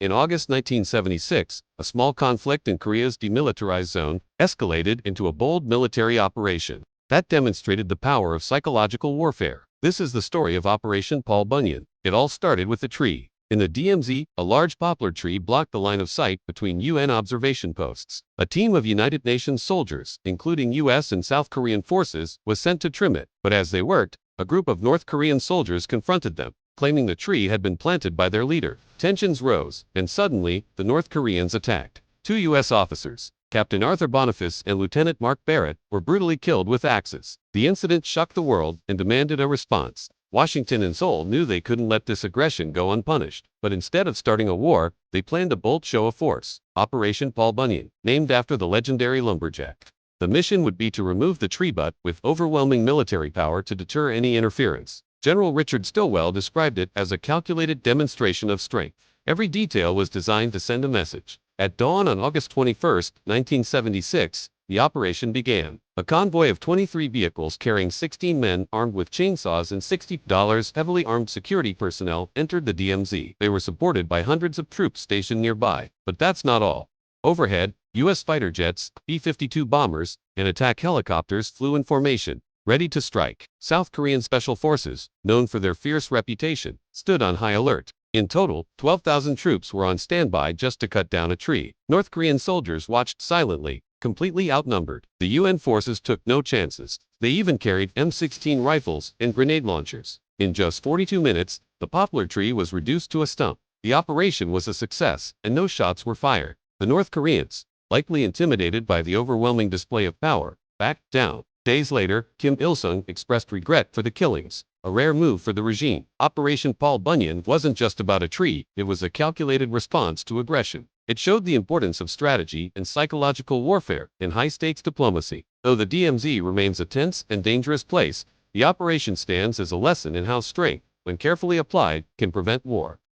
In August 1976, a small conflict in Korea's Demilitarized Zone escalated into a bold military operation that demonstrated the power of psychological warfare. This is the story of Operation Paul Bunyan. It all started with a tree. In the DMZ, a large poplar tree blocked the line of sight between UN observation posts. A team of United Nations soldiers, including US and South Korean forces, was sent to trim it. But as they worked, a group of North Korean soldiers confronted them, claiming the tree had been planted by their leader. Tensions rose, and suddenly, the North Koreans attacked. Two US officers, Captain Arthur Boniface and Lieutenant Mark Barrett, were brutally killed with axes. The incident shocked the world and demanded a response. Washington and Seoul knew they couldn't let this aggression go unpunished, but instead of starting a war, they planned a bold show of force, Operation Paul Bunyan, named after the legendary lumberjack. The mission would be to remove the tree butt with overwhelming military power to deter any interference. General Richard Stilwell described it as a calculated demonstration of strength. Every detail was designed to send a message. At dawn on August 21, 1976, the operation began. A convoy of 23 vehicles carrying 16 men armed with chainsaws and $60 heavily armed security personnel entered the DMZ. They were supported by hundreds of troops stationed nearby. But that's not all. Overhead, U.S. fighter jets, B-52 bombers, and attack helicopters flew in formation, ready to strike. South Korean special forces, known for their fierce reputation, stood on high alert. In total, 12,000 troops were on standby just to cut down a tree. North Korean soldiers watched silently, completely outnumbered. The UN forces took no chances. They even carried M16 rifles and grenade launchers. In just 42 minutes, the poplar tree was reduced to a stump. The operation was a success, and no shots were fired. The North Koreans, likely intimidated by the overwhelming display of power, backed down. Days later, Kim Il-sung expressed regret for the killings, a rare move for the regime. Operation Paul Bunyan wasn't just about a tree, it was a calculated response to aggression. It showed the importance of strategy and psychological warfare in high-stakes diplomacy. Though the DMZ remains a tense and dangerous place, the operation stands as a lesson in how strength, when carefully applied, can prevent war.